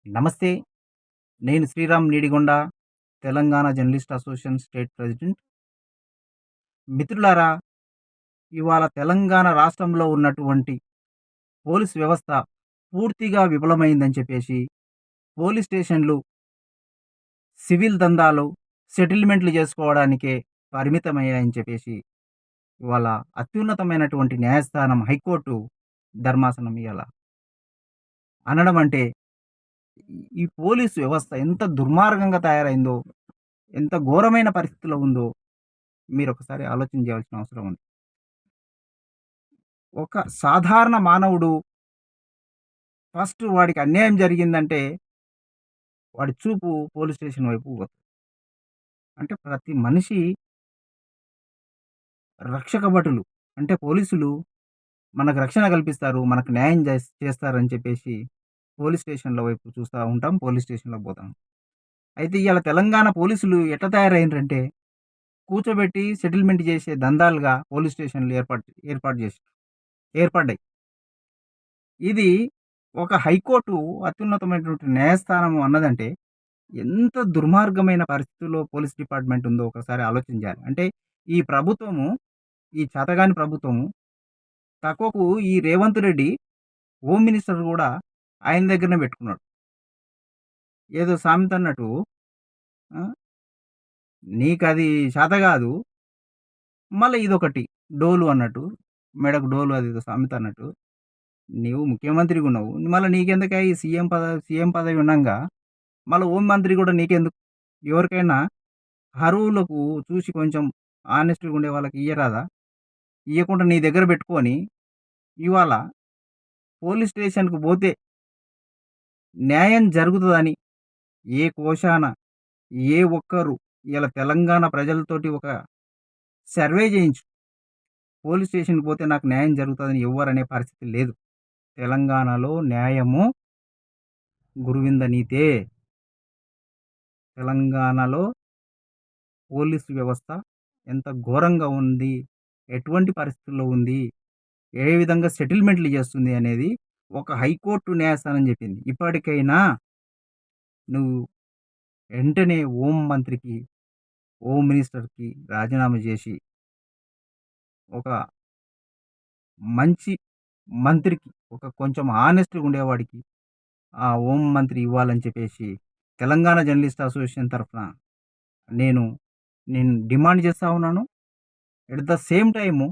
నమస్తే. నేను Sriram Nidigonda, Telangana journalist association state president. మిత్రులారా, ఇవాళ తెలంగాణ రాష్ట్రంలో ఉన్నటువంటి పోలీస్ వ్యవస్థ పూర్తిగా విఫలమైందని చెప్పేసి, పోలీస్ స్టేషన్‌లు సివిల్ దందాలు, సెటిల్మెంట్‌లు చేసుకోవడానికే పరిమితమయ్యాయని చెప్పేసి, ఇవాళ అత్యున్నతమైనటువంటి న్యాయస్థానం హైకోర్టు ధర్మాసనం ఇయాల అనడం అంటే, ఈ పోలీస్ వ్యవస్థ ఎంత దుర్మార్గంగా తయారైందో, ఎంత ఘోరమైన పరిస్థితిలో ఉందో మీరొకసారి ఆలోచన చేయాల్సిన అవసరం ఉంది. ఒక సాధారణ మానవుడు ఫస్ట్ వాడికి అన్యాయం జరిగిందంటే, వాడి చూపు పోలీస్ స్టేషన్ వైపు పోతది. అంటే ప్రతి మనిషి రక్షక భటులు. అంటే పోలీసులు మనకు రక్షణ కల్పిస్తారు. మనకు న్యాయం చేస్తారని చెప్పేసి పోలీస్ స్టేషన్‌ల వైపు చూస్తా ఉంటాం. పోలీస్ స్టేషన్‌లకు పోతాం. అయితే ఇయాల తెలంగాణ పోలీసులు ఎట్లా తయారయ్యిండ్రంటే, కూర్చోబెట్టి సెటిల్మెంట్ చేసే దందాలుగా పోలీస్ స్టేషన్‌లు ఏర్పాటు ఏర్పడ్డాయి. ఇది ఒక హైకోర్టు అత్యున్నతమైనటువంటి న్యాయస్థానం అన్నదంటే, ఎంత దుర్మార్గమైన పరిస్థితుల్లో పోలీస్ డిపార్ట్‌మెంట్ ఉందో ఒకసారి ఆలోచించాలి. అంటే ఈ ప్రభుత్వము, ఈ చేతగాని ప్రభుత్వము తక్కువకు ఈ రేవంత్ రెడ్డి హోమ్ మినిస్టర్ గూడా ఆయన దగ్గరనే పెట్టుకున్నాడు. ఏదో సామెత అన్నట్టు ఆ! నీకది చేత గాదు, మళ్ళా ఇదొకటి డోలు అన్నట్టు. మెడకు డోలు అదేదో సామెత అన్నట్టు. నీవు ముఖ్యమంత్రిగున్నావు. మళ్ళా నీకెందుకే ఈ సీఎం పదవి ఉండంగా, మళ్ళా హోం మంత్రి గూడా నీకెందుకు? ఎవరికైనా అర్హులకు చూసి కొంచెం హానెస్ట్‌గా ఉండే వాళ్ళకి ఇయ్యరాదా? ఇయ్యకుండా నీ దగ్గర పెట్టుకొని, ఇవాళ పోలీస్ స్టేషన్‌కి పోతే న్యాయం జరుగుతదని ఏ కోశాన, ఏ ఒక్కరు ఇయాల తెలంగాణ ప్రజలతోటి ఒక సర్వే చేయించు. పోలీస్ స్టేషన్‌కి పోతే నాకు న్యాయం జరుగుతదని ఎవ్వరనే పరిస్థితి లేదు. తెలంగాణలో న్యాయము గురువింద నీతే. తెలంగాణలో పోలీసు వ్యవస్థ ఎంత ఘోరంగా ఉంది, ఎటువంటి పరిస్థితుల్లో ఉంది, ఏ విధంగా సెటిల్మెంట్‌లు చేస్తుంది అనేది ఒక హైకోర్టు న్యాయస్థానం చెప్పింది. ఇప్పటికైనా నువ్వు వెంటనే హోమ్ మినిస్టర్‌కి రాజీనామా చేసి, ఒక మంచి మంత్రికి, ఒక కొంచెం హానెస్ట్‌గా ఉండేవాడికి ఆ హోం మంత్రి ఇవ్వాలని చెప్పేసి తెలంగాణ జర్నలిస్ట్ అసోసియేషన్ తరఫున నేను నేను డిమాండ్ చేస్తా ఉన్నాను. At the same time